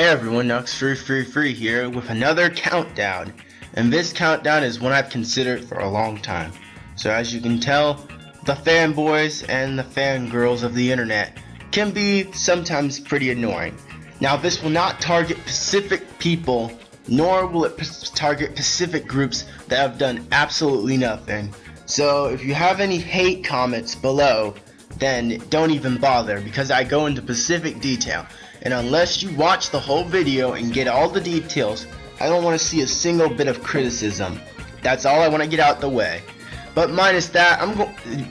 Hey everyone, 𝗠𝘂𝘀𝗶𝗴𝗶 here with another countdown, and this countdown is one I've considered for a long time. So as you can tell, the fanboys and the fangirls of the internet can be sometimes pretty annoying. Now this will not target specific people, nor will it target specific groups that have done absolutely nothing. So if you have any hate comments below, then don't even bother, because I go into specific detail. And unless you watch the whole video and get all the details, I don't want to see a single bit of criticism. That's all I want to get out the way. But minus that,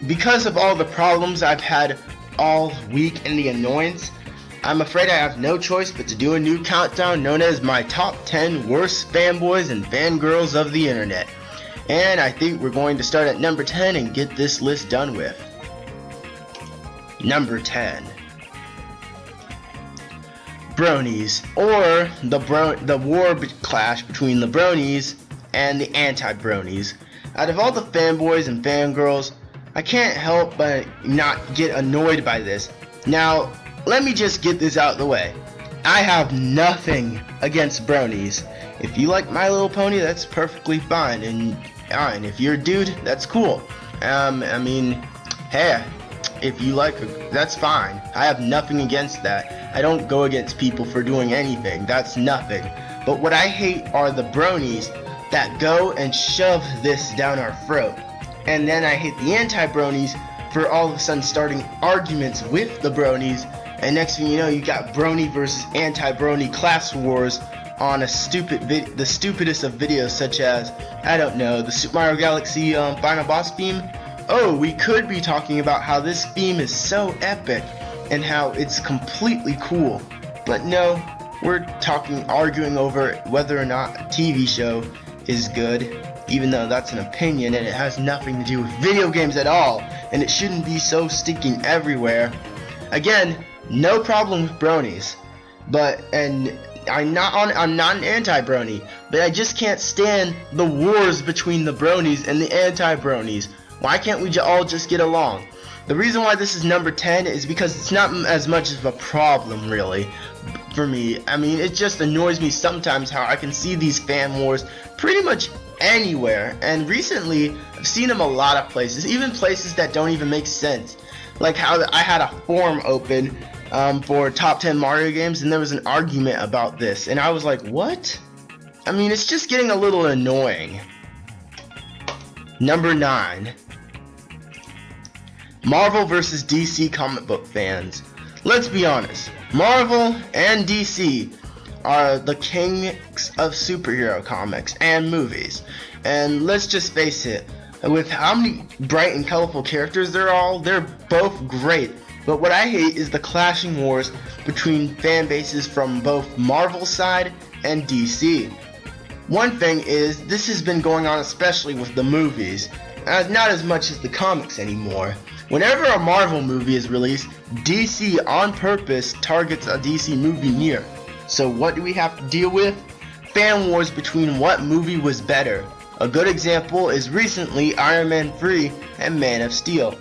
because of all the problems I've had all week and the annoyance, I'm afraid I have no choice but to do a new countdown known as my top 10 worst fanboys and fangirls of the internet. And I think we're going to start at number 10 and get this list done with. Number 10. Bronies, or the war clash between the bronies and the anti-bronies. Out of all the fanboys and fangirls, I can't help but not get annoyed by this. Now, let me just get this out of the way. I have nothing against bronies. If you like My Little Pony, that's perfectly fine, and if you're a dude, that's cool. I mean, hey, if you like, that's fine. I have nothing against that. I don't go against people for doing anything. That's nothing. But what I hate are the bronies that go and shove this down our throat. And then I hate the anti-bronies for all of a sudden starting arguments with the bronies. And next thing you know, you got brony versus anti-brony class wars on a the stupidest of videos, such as, I don't know, the Super Mario Galaxy final boss theme. Oh, we could be talking about how this theme is so epic and how it's completely cool. But no, we're arguing over whether or not a TV show is good, even though that's an opinion and it has nothing to do with video games at all, and it shouldn't be so stinking everywhere. Again, no problem with bronies, and I'm not an anti-brony, but I just can't stand the wars between the bronies and the anti-bronies. Why can't we all just get along? The reason why this is number 10 is because it's not as much of a problem, really, for me. I mean, it just annoys me sometimes how I can see these fan wars pretty much anywhere. And recently, I've seen them a lot of places, even places that don't even make sense. Like how I had a forum open for top 10 Mario games, and there was an argument about this. And I was like, what? I mean, it's just getting a little annoying. Number 9. Marvel vs. DC comic book fans. Let's be honest, Marvel and DC are the kings of superhero comics and movies. And let's just face it, with how many bright and colorful characters they're both great. But what I hate is the clashing wars between fan bases from both Marvel side and DC. One thing is, this has been going on especially with the movies, not as much as the comics anymore. Whenever a Marvel movie is released, DC on purpose targets a DC movie near. So what do we have to deal with? Fan wars between what movie was better. A good example is recently Iron Man 3 and Man of Steel.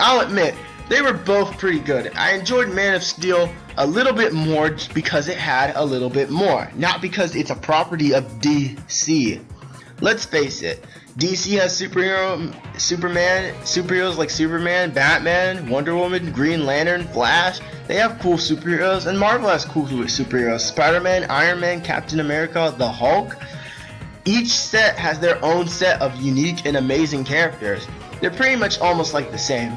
I'll admit, they were both pretty good. I enjoyed Man of Steel a little bit more just because it had a little bit more, not because it's a property of DC. Let's face it, DC has superheroes like Superman, Batman, Wonder Woman, Green Lantern, Flash. They have cool superheroes, and Marvel has cool superheroes. Spider-Man, Iron Man, Captain America, the Hulk. Each set has their own set of unique and amazing characters. They're pretty much almost like the same.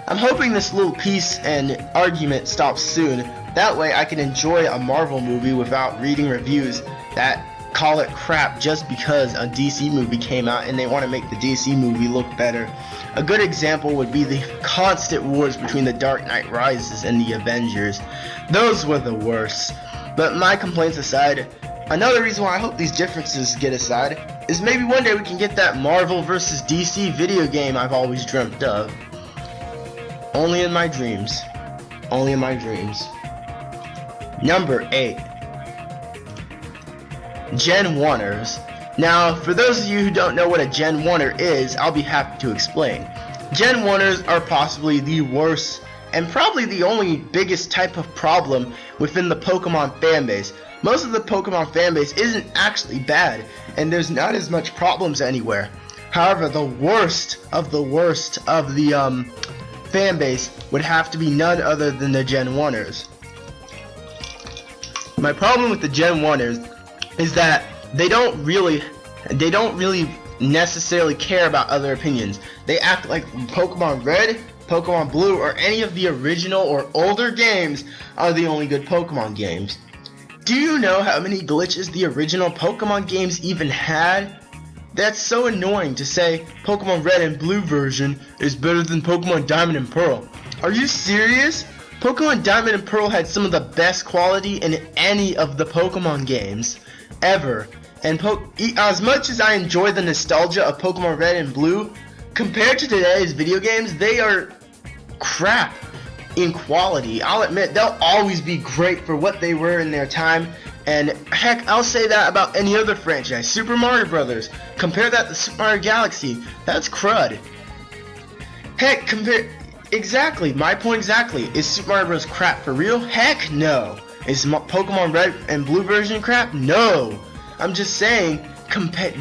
I'm hoping this little peace and argument stops soon. That way I can enjoy a Marvel movie without reading reviews that call it crap just because a DC movie came out and they want to make the DC movie look better. A good example would be the constant wars between the Dark Knight Rises and the Avengers. Those were the worst. But my complaints aside, another reason why I hope these differences get aside is maybe one day we can get that Marvel vs. DC video game I've always dreamt of. Only in my dreams. Only in my dreams. Number 8. Gen 1ers. Now, for those of you who don't know what a Gen 1er is, I'll be happy to explain. Gen 1ers are possibly the worst and probably the only biggest type of problem within the Pokemon fanbase. Most of the Pokemon fanbase isn't actually bad, and there's not as much problems anywhere. However, the worst of the fanbase would have to be none other than the Gen 1ers. My problem with the Gen 1ers is that they don't really necessarily care about other opinions. They act like Pokemon Red, Pokemon Blue, or any of the original or older games are the only good Pokemon games. Do you know how many glitches the original Pokemon games even had? That's so annoying to say Pokemon Red and Blue version is better than Pokemon Diamond and Pearl. Are you serious? Pokemon Diamond and Pearl had some of the best quality in any of the Pokemon games ever. And as much as I enjoy the nostalgia of Pokemon Red and Blue, compared to today's video games, they are crap in quality. I'll admit, they'll always be great for what they were in their time, and heck, I'll say that about any other franchise. Super Mario Brothers, compare that to Super Mario Galaxy, that's crud. Heck, exactly, my point exactly. Is Super Mario Bros. Crap for real? Heck no. Is Pokemon Red and Blue version crap? No. I'm just saying,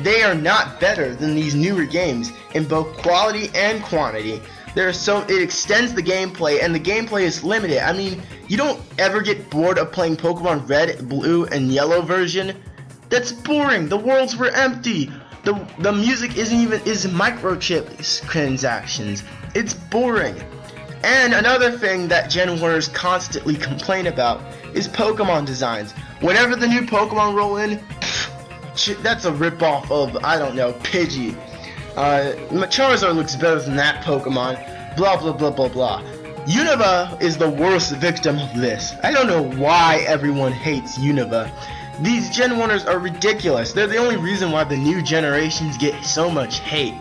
they are not better than these newer games in both quality and quantity. It extends the gameplay, and the gameplay is limited. I mean, you don't ever get bored of playing Pokemon Red, Blue, and Yellow version. That's boring. The worlds were empty. The music is microchip transactions. It's boring. And another thing that Gen 1ers constantly complain about is Pokemon designs. Whenever the new Pokemon roll in, that's a ripoff of, I don't know, Pidgey. Charizard looks better than that Pokemon. Blah blah blah blah blah. Unova is the worst victim of this. I don't know why everyone hates Unova. These Gen 1ers are ridiculous. They're the only reason why the new generations get so much hate.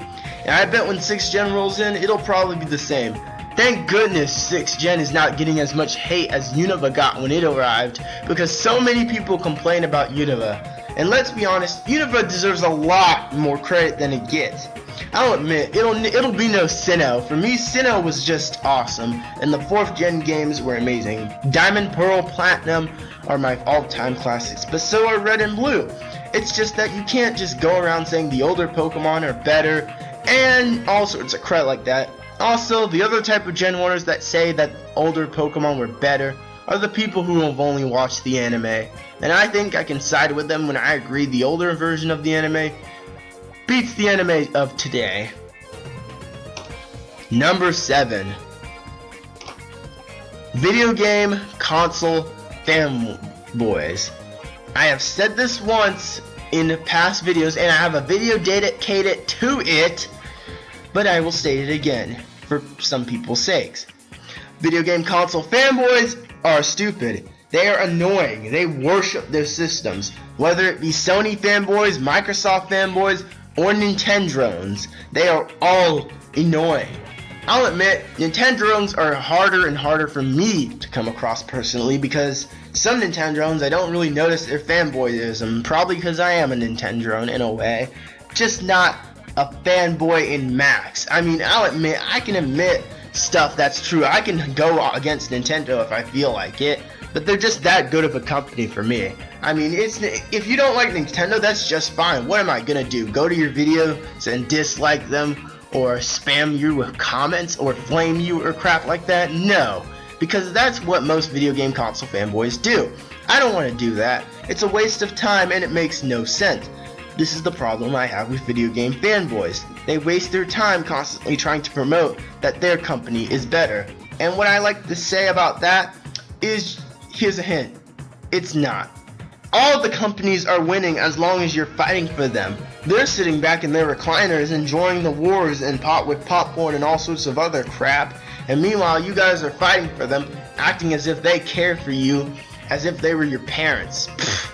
And I bet when 6th Gen rolls in, it'll probably be the same. Thank goodness 6th Gen is not getting as much hate as Unova got when it arrived, because so many people complain about Unova. And let's be honest, Unova deserves a lot more credit than it gets. I'll admit, it'll be no Sinnoh. For me, Sinnoh was just awesome, and the 4th Gen games were amazing. Diamond, Pearl, Platinum are my all-time classics, but so are Red and Blue. It's just that you can't just go around saying the older Pokemon are better, and all sorts of crap like that. Also, the other type of Gen 1ers that say that older Pokemon were better are the people who have only watched the anime. And I think I can side with them when I agree the older version of the anime beats the anime of today. Number 7. Video game console fanboys. I have said this once in past videos, and I have a video dedicated to it, but I will state it again for some people's sakes. Video game console fanboys are stupid. They are annoying. They worship their systems. Whether it be Sony fanboys, Microsoft fanboys, or Nintendrones, they are all annoying. I'll admit, Nintendrones are harder and harder for me to come across personally, because some Nintendrones I don't really notice their fanboyism, probably because I am a Nintendrone in a way, just not a fanboy in max. I mean, I'll admit, I can admit stuff that's true. I can go against Nintendo if I feel like it, but they're just that good of a company for me. I mean, if you don't like Nintendo, that's just fine. What am I gonna do? Go to your videos and dislike them, or spam you with comments, or flame you, or crap like that? No, because that's what most video game console fanboys do. I don't want to do that. It's a waste of time, and it makes no sense. This is the problem I have with video game fanboys. They waste their time constantly trying to promote that their company is better. And what I like to say about that is, here's a hint. It's not. All the companies are winning as long as you're fighting for them. They're sitting back in their recliners enjoying the wars and pot with popcorn and all sorts of other crap. And meanwhile, you guys are fighting for them, acting as if they care for you, as if they were your parents. Pfft.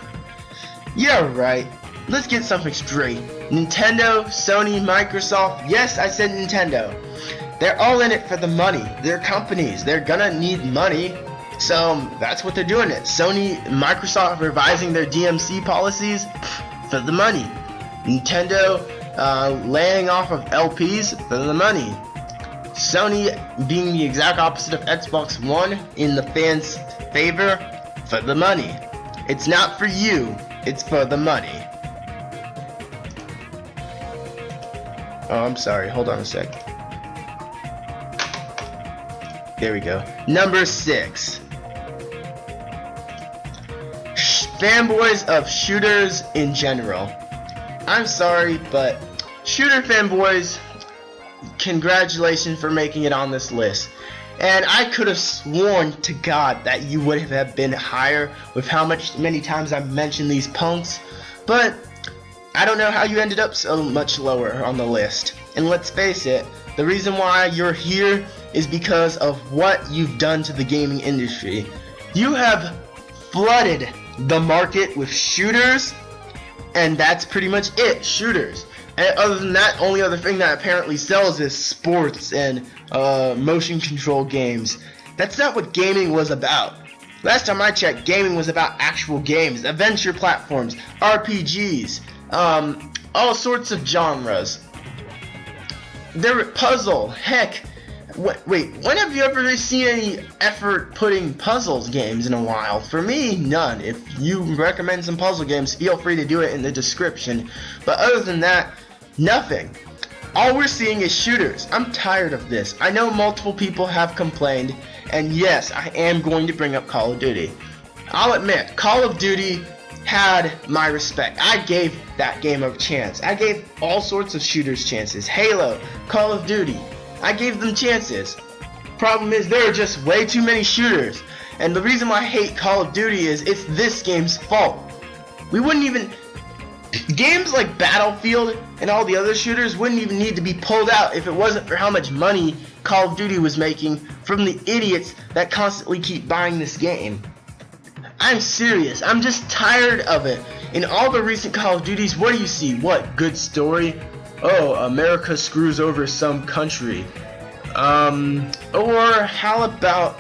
Yeah, right. Let's get something straight. Nintendo, Sony, Microsoft, yes, I said Nintendo. They're all in it for the money. They're companies. They're gonna need money. So that's what they're doing it. Sony, Microsoft revising their DMC policies for the money. Nintendo laying off of LPs for the money. Sony being the exact opposite of Xbox One in the fans' favor for the money. It's not for you, it's for the money. Oh, I'm sorry, hold on a sec. There we go. Number 6. Fanboys of shooters in general. I'm sorry, but shooter fanboys, congratulations for making it on this list. And I could have sworn to God that you would have been higher with how many times I've mentioned these punks, but I don't know how you ended up so much lower on the list. And let's face it, the reason why you're here is because of what you've done to the gaming industry. You have flooded the market with shooters, and that's pretty much it, shooters. And other than that, only other thing that apparently sells is sports and motion control games. That's not what gaming was about. Last time I checked, gaming was about actual games, adventure platforms, RPGs, all sorts of genres. There were puzzle, heck, wait, when have you ever seen any effort putting puzzles games in a while? For me, none. If you recommend some puzzle games, feel free to do it in the description. But other than that, nothing. All we're seeing is shooters. I'm tired of this. I know multiple people have complained, and yes, I am going to bring up Call of Duty. I'll admit, Call of Duty had my respect. I gave that game a chance. I gave all sorts of shooters chances. Halo, Call of Duty, I gave them chances. Problem is, there are just way too many shooters. And the reason why I hate Call of Duty is it's this game's fault. We wouldn't even... Games like Battlefield and all the other shooters wouldn't even need to be pulled out if it wasn't for how much money Call of Duty was making from the idiots that constantly keep buying this game. I'm serious. I'm just tired of it. In all the recent Call of Duties, what do you see? What? Good story? Oh, America screws over some country. Or how about,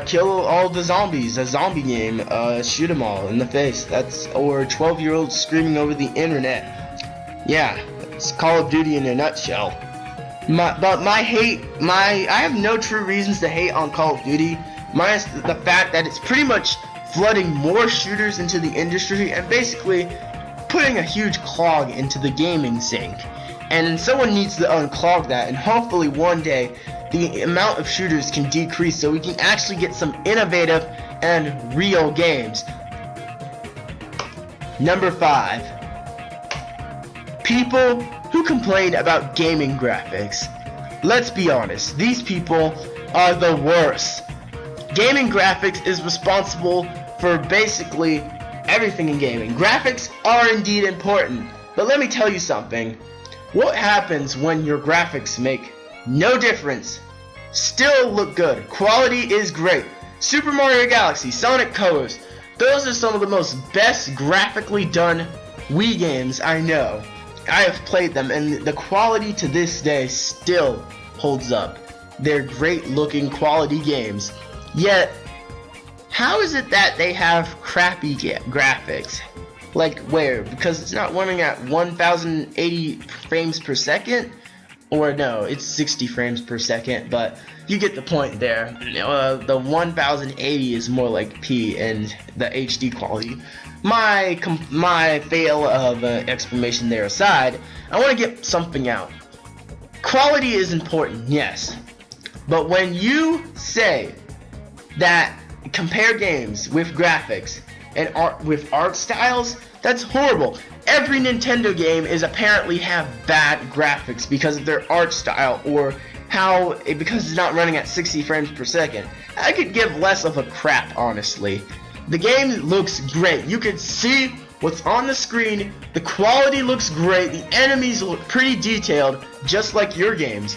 kill all the zombies, a zombie game, shoot them all in the face. That's, or 12-year-olds screaming over the internet. Yeah, it's Call of Duty in a nutshell. I have no true reasons to hate on Call of Duty, minus the fact that it's pretty much flooding more shooters into the industry and basically putting a huge clog into the gaming sink. And someone needs to unclog that, and hopefully one day the amount of shooters can decrease so we can actually get some innovative and real games. Number 5. People who complain about gaming graphics. Let's be honest, these people are the worst. Gaming graphics is responsible for basically everything in gaming. Graphics are indeed important, but let me tell you something. What happens when your graphics make no difference, still look good, quality is great? Super Mario Galaxy, Sonic Colors, those are some of the most best graphically done Wii games I know. I have played them, and the quality to this day still holds up. They're great looking quality games. Yet, how is it that they have crappy graphics? Like where? Because it's not running at 1080 frames per second? Or no, it's 60 frames per second, but you get the point there. The 1080 is more like P and the HD quality. My fail of explanation there aside, I want to get something out. Quality is important, yes. But when you say that compare games with graphics and art styles, that's horrible. Every Nintendo game is apparently have bad graphics because of their art style or because it's not running at 60 frames per second. I could give less of a crap, honestly. The game looks great. You can see what's on the screen. The quality looks great. The enemies look pretty detailed, just like your games.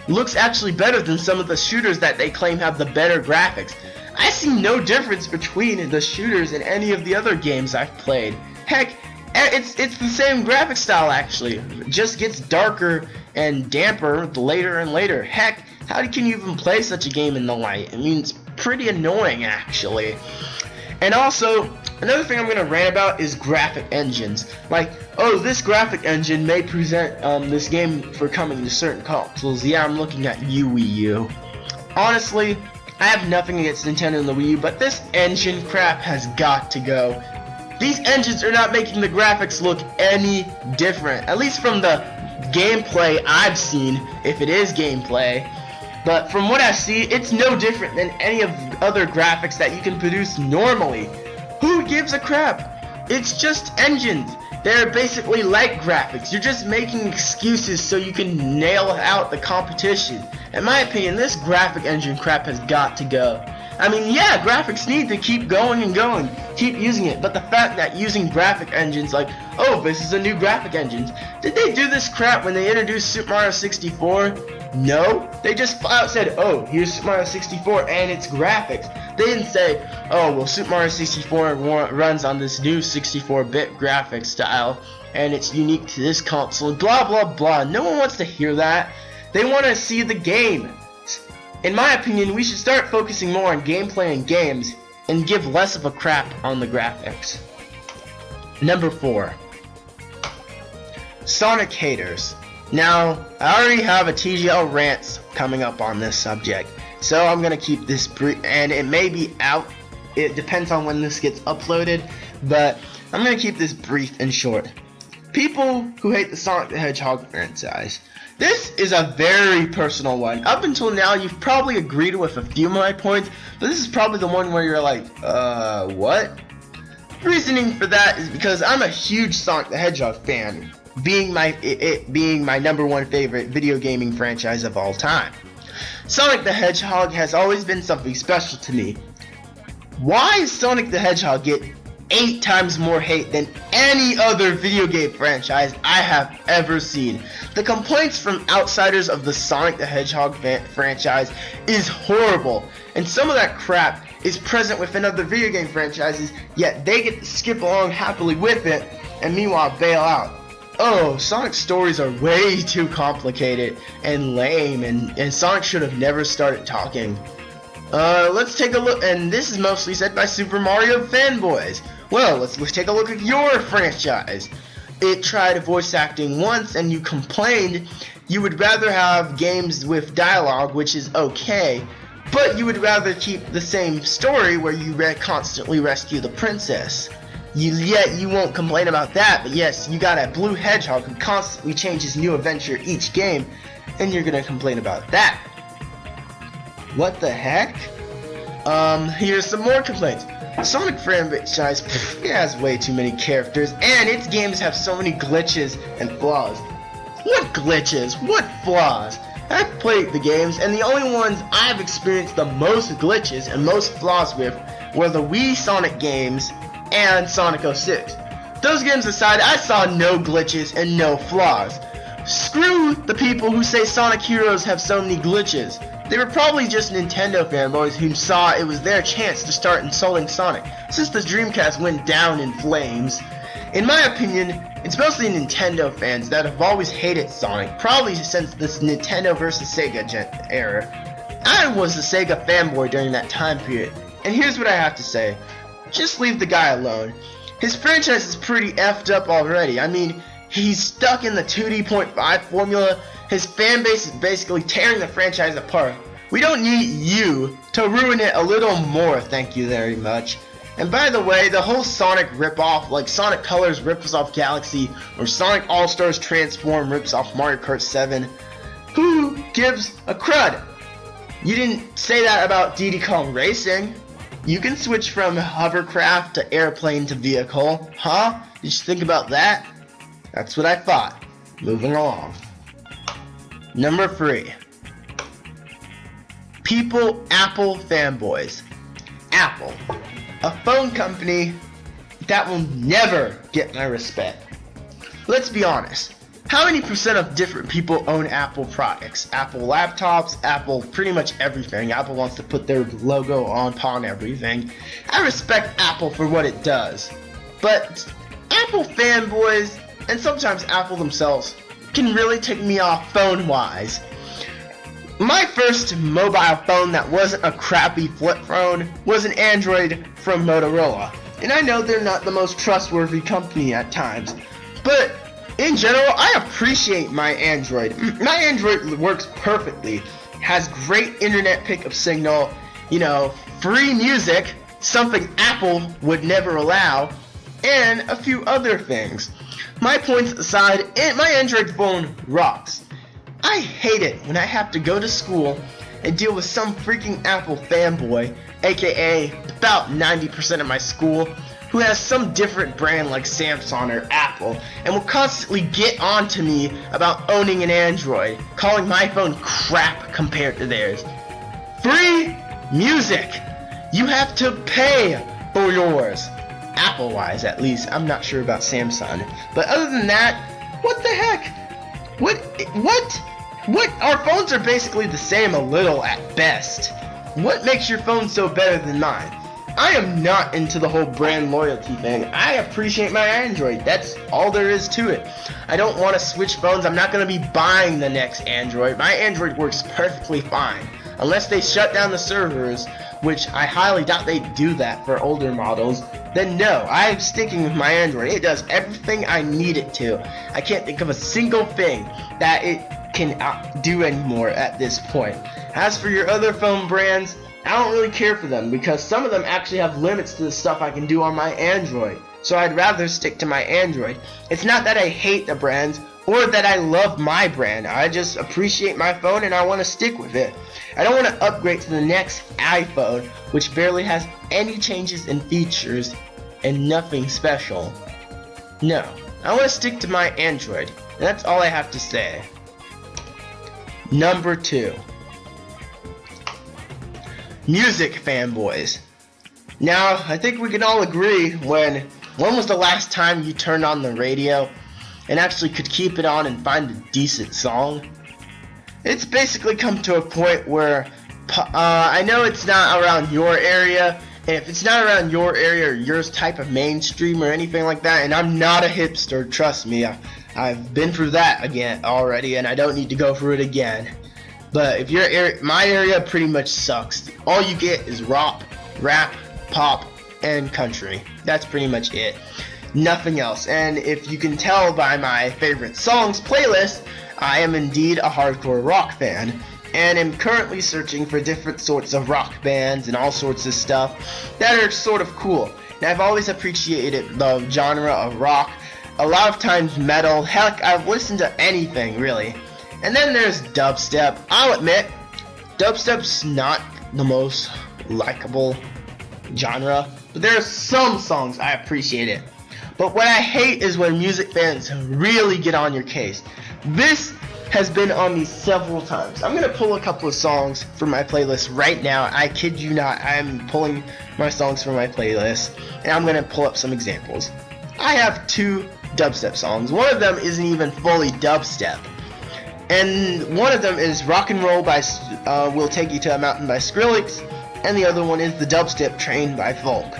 Looks actually better than some of the shooters that they claim have the better graphics. I see no difference between the shooters and any of the other games I've played. Heck, it's the same graphic style actually. It just gets darker and damper later and later. Heck, how can you even play such a game in the light? I mean, it's pretty annoying actually. And also, another thing I'm going to rant about is graphic engines. Like, oh, this graphic engine may present this game for coming to certain consoles. Yeah, I'm looking at Wii U. Honestly, I have nothing against Nintendo and the Wii U, but this engine crap has got to go. These engines are not making the graphics look any different, at least from the gameplay I've seen, if it is gameplay. But from what I see, it's no different than any of the other graphics that you can produce normally. Who gives a crap? It's just engines. They're basically light graphics. You're just making excuses so you can nail out the competition. In my opinion, this graphic engine crap has got to go. I mean, yeah, graphics need to keep going and going, keep using it, but the fact that using graphic engines like, oh, this is a new graphic engine, did they do this crap when they introduced Super Mario 64? No, they just flat out said, oh, here's Super Mario 64 and its graphics. They didn't say, oh, well, Super Mario 64 runs on this new 64-bit graphic style and it's unique to this console, blah, blah, blah. No one wants to hear that. They want to see the game. In my opinion, we should start focusing more on gameplay and games and give less of a crap on the graphics. Number 4. Sonic haters. Now, I already have a TGL rant coming up on this subject, so I'm going to keep this brief, and it may be out, it depends on when this gets uploaded, but I'm going to keep this brief and short. People who hate the Sonic the Hedgehog franchise. This is a very personal one. Up until now, you've probably agreed with a few of my points, but this is probably the one where you're like, what? Reasoning for that is because I'm a huge Sonic the Hedgehog fan, being my number one favorite video gaming franchise of all time. Sonic the Hedgehog has always been something special to me. Why does Sonic the Hedgehog get 8 times more hate than any other video game franchise I have ever seen? The complaints from outsiders of the Sonic the Hedgehog franchise is horrible, and some of that crap is present within other video game franchises, yet they get to skip along happily with it, and meanwhile bail out. Oh, Sonic's stories are way too complicated and lame, and Sonic should have never started talking. Let's take a look, and this is mostly said by Super Mario fanboys. Well, let's take a look at your franchise. It tried voice acting once and you complained you would rather have games with dialogue, which is okay, but you would rather keep the same story where you constantly rescue the princess. Yet you won't complain about that, but yes, you got a blue hedgehog who constantly changes new adventure each game, and you're gonna complain about that. What the heck? Here's some more complaints. Sonic franchise has way too many characters, and its games have so many glitches and flaws. What glitches? What flaws? I've played the games, and the only ones I've experienced the most glitches and most flaws with were the Wii Sonic games and Sonic 06. Those games aside, I saw no glitches and no flaws. Screw the people who say Sonic Heroes have so many glitches. They were probably just Nintendo fanboys who saw it was their chance to start insulting Sonic, since the Dreamcast went down in flames. In my opinion, it's mostly Nintendo fans that have always hated Sonic, probably since this Nintendo vs. Sega era. I was a Sega fanboy during that time period, and here's what I have to say. Just leave the guy alone. His franchise is pretty effed up already. I mean, he's stuck in the 2D.5 formula. His fan base is basically tearing the franchise apart. We don't need you to ruin it a little more, thank you very much. And by the way, the whole Sonic ripoff, like Sonic Colors rips off Galaxy, or Sonic All-Stars Transform rips off Mario Kart 7, who gives a crud? You didn't say that about Diddy Kong Racing. You can switch from hovercraft to airplane to vehicle, huh? Did you think about that? That's what I thought. Moving along. Number 3. Apple fanboys. Apple, a phone company that will never get my respect. Let's be honest. How many percent of different people own Apple products? Apple laptops, Apple pretty much everything. Apple wants to put their logo upon everything. I respect Apple for what it does. But Apple fanboys, and sometimes Apple themselves, can really take me off phone-wise. My first mobile phone that wasn't a crappy flip phone was an Android from Motorola. And I know they're not the most trustworthy company at times, but in general, I appreciate my Android. My Android works perfectly, has great internet pickup signal, free music, something Apple would never allow, and a few other things. My points aside, my Android phone rocks. I hate it when I have to go to school and deal with some freaking Apple fanboy, aka about 90% of my school, who has some different brand like Samsung or Apple, and will constantly get on to me about owning an Android, calling my phone crap compared to theirs. Free music! You have to pay for yours. Apple-wise, at least. I'm not sure about Samsung. But other than that, what the heck? What? Our phones are basically the same a little at best. What makes your phone so better than mine? I am not into the whole brand loyalty thing. I appreciate my Android. That's all there is to it. I don't want to switch phones. I'm not going to be buying the next Android. My Android works perfectly fine. Unless they shut down the servers, which I highly doubt they do that for older models, then no, I'm sticking with my Android. It does everything I need it to. I can't think of a single thing that it can do anymore at this point. As for your other phone brands, I don't really care for them because some of them actually have limits to the stuff I can do on my Android. So I'd rather stick to my Android. It's not that I hate the brands or that I love my brand. I just appreciate my phone and I want to stick with it. I don't want to upgrade to the next iPhone, which barely has any changes in features and nothing special. No, I want to stick to my Android. And that's all I have to say. Number 2. Music fanboys. Now, I think we can all agree when was the last time you turned on the radio and actually could keep it on and find a decent song? It's basically come to a point where I know it's not around your area, and if it's not around your area or your type of mainstream or anything like that, and I'm not a hipster, trust me, I've been through that again already, and I don't need to go through it again. But if your area, my area pretty much sucks. All you get is rock, rap, pop, and country. That's pretty much it. Nothing else. And if you can tell by my favorite songs playlist, I am indeed a hardcore rock fan, and am currently searching for different sorts of rock bands and all sorts of stuff that are sort of cool. And I've always appreciated the genre of rock, a lot of times metal, heck, I've listened to anything really. And then there's dubstep. I'll admit, dubstep's not the most likable genre, but there are some songs I appreciate it. But what I hate is when music fans really get on your case. This has been on me several times. I'm going to pull a couple of songs from my playlist right now. I kid you not, I'm pulling my songs from my playlist, and I'm going to pull up some examples. I have 2 dubstep songs. One of them isn't even fully dubstep. And one of them is Rock and Roll by Will Take You to a Mountain by Skrillex, and the other one is The Dubstep Train by Volk.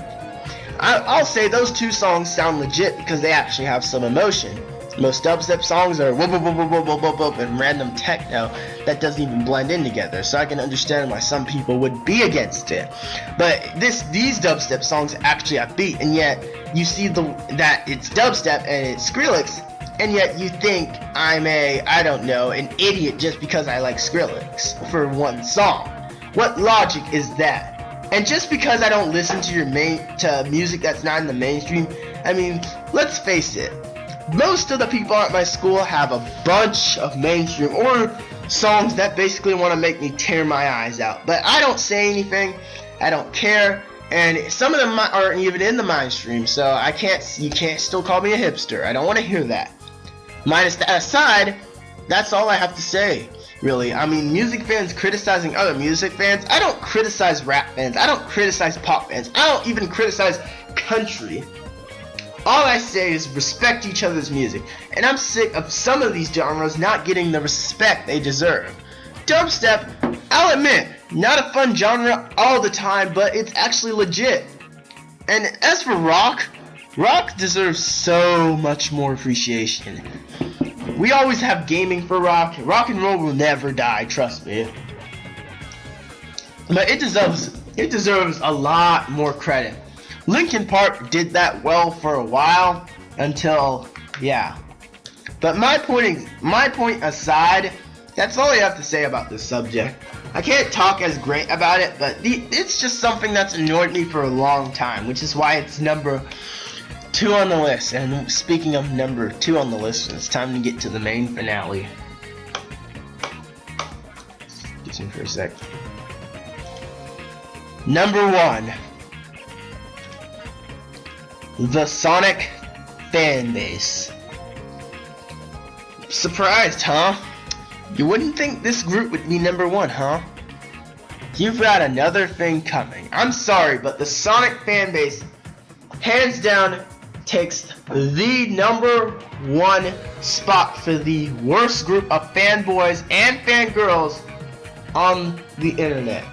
I'll say those 2 songs sound legit because they actually have some emotion. Most dubstep songs are whoop whoop whoop whoop whoop whoop whoop and random techno that doesn't even blend in together, so I can understand why some people would be against it. But these dubstep songs actually have beat, and yet you see that it's dubstep and it's Skrillex, and yet you think I'm an idiot just because I like Skrillex for one song. What logic is that? And just because I don't listen to music that's not in the mainstream, I mean, let's face it, most of the people at my school have a bunch of mainstream or songs that basically want to make me tear my eyes out. But I don't say anything, I don't care, and some of them aren't even in the mainstream, so you can't still call me a hipster. I don't want to hear that. Minus that aside, that's all I have to say, really. I mean, music fans criticizing other music fans. I don't criticize rap fans. I don't criticize pop fans. I don't even criticize country. All I say is respect each other's music, and I'm sick of some of these genres not getting the respect they deserve. Dubstep, I'll admit, not a fun genre all the time, but it's actually legit. And as for rock deserves so much more appreciation. We always have gaming for rock. Rock and roll will never die, trust me. But it deserves a lot more credit. Linkin Park did that well for a while until, yeah. But my point aside, that's all I have to say about this subject. I can't talk as great about it, but it's just something that's annoyed me for a long time, which is why it's number 2 on the list. And speaking of number 2 on the list, it's time to get to the main finale. Excuse me for a sec. Number 1. The Sonic Fanbase. Surprised, huh? You wouldn't think this group would be number 1, huh? You've got another thing coming. I'm sorry, but the Sonic Fanbase, hands down, takes the number 1 spot for the worst group of fanboys and fangirls on the internet.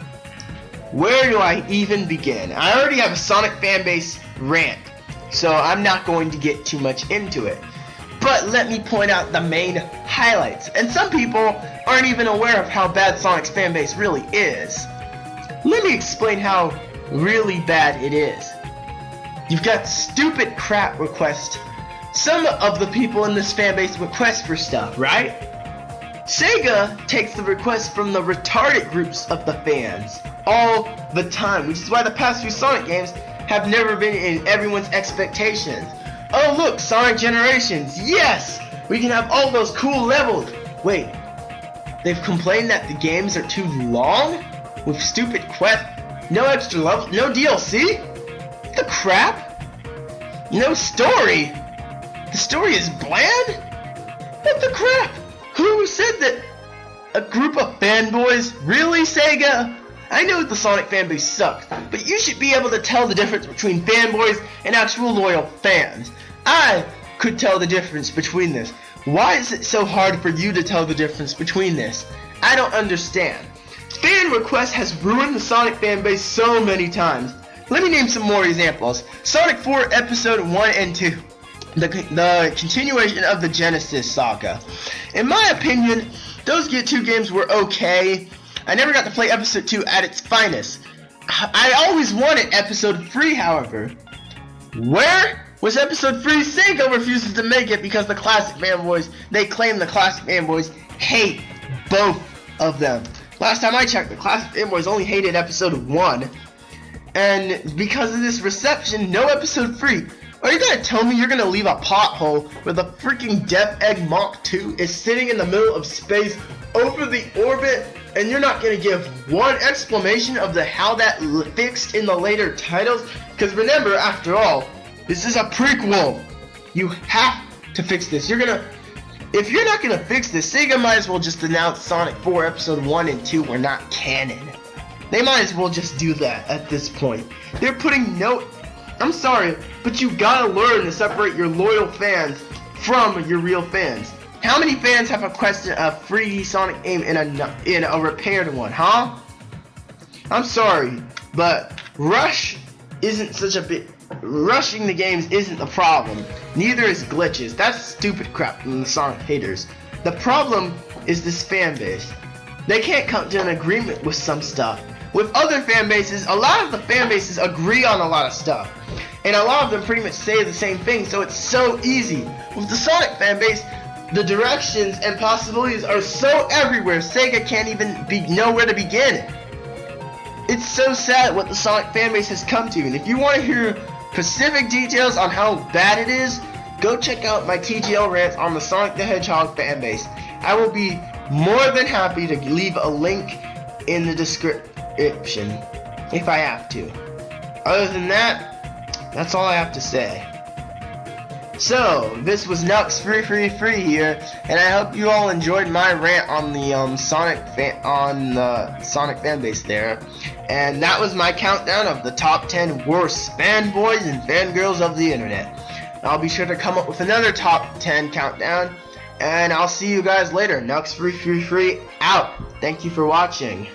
Where do I even begin? I already have a Sonic Fanbase rant, so I'm not going to get too much into it. But let me point out the main highlights. And some people aren't even aware of how bad Sonic's fanbase really is. Let me explain how really bad it is. You've got stupid crap requests. Some of the people in this fanbase request for stuff, right? SEGA takes the requests from the retarded groups of the fans all the time, which is why the past few Sonic games have never been in everyone's expectations. Oh look, Sonic Generations, yes! We can have all those cool levels. Wait, they've complained that the games are too long? With stupid quests, no extra levels, no DLC? What the crap? No story? The story is bland? What the crap? Who said that? A group of fanboys? Really, SEGA? I know the Sonic fanbase sucks, but you should be able to tell the difference between fanboys and actual loyal fans. I could tell the difference between this. Why is it so hard for you to tell the difference between this? I don't understand. Fan request has ruined the Sonic fanbase so many times. Let me name some more examples. Sonic 4 Episode 1 and 2. The continuation of the Genesis saga. In my opinion, those two games were okay. I never got to play Episode 2 at its finest. I always wanted Episode 3, however. Where was Episode 3? SEGA refuses to make it because the classic fanboys, they claim the classic fanboys hate both of them. Last time I checked, the classic fanboys only hated Episode 1. And because of this reception, no Episode 3. Are you gonna tell me you're gonna leave a pothole where the freaking Death Egg Mach 2 is sitting in the middle of space over the orbit, and you're not gonna give one explanation of how that fixed in the later titles? Because remember, after all, this is a prequel. You have to fix this. If you're not gonna fix this, SEGA might as well just announce Sonic 4 Episode 1 and 2 were not canon. They might as well just do that at this point. They're putting I'm sorry, but you gotta learn to separate your loyal fans from your real fans. How many fans have requested a free Sonic game in a repaired one, huh? I'm sorry, but rushing the games isn't the problem. Neither is glitches. That's stupid crap from the Sonic haters. The problem is this fan base. They can't come to an agreement with some stuff. With other fan bases, a lot of the fan bases agree on a lot of stuff. And a lot of them pretty much say the same thing, so it's so easy. With the Sonic fan base, the directions and possibilities are so everywhere, SEGA can't even know where to begin. It's so sad what the Sonic fanbase has come to, and if you want to hear specific details on how bad it is, go check out my TGL rants on the Sonic the Hedgehog fanbase. I will be more than happy to leave a link in the description if I have to. Other than that, that's all I have to say. So, this was 𝗀𝗂𝗶𝗶 here, and I hope you all enjoyed my rant on the Sonic fanbase there. And that was my countdown of the top 10 worst fanboys and fangirls of the internet. I'll be sure to come up with another top 10 countdown, and I'll see you guys later. 𝗀𝗂𝗶𝗶 out. Thank you for watching.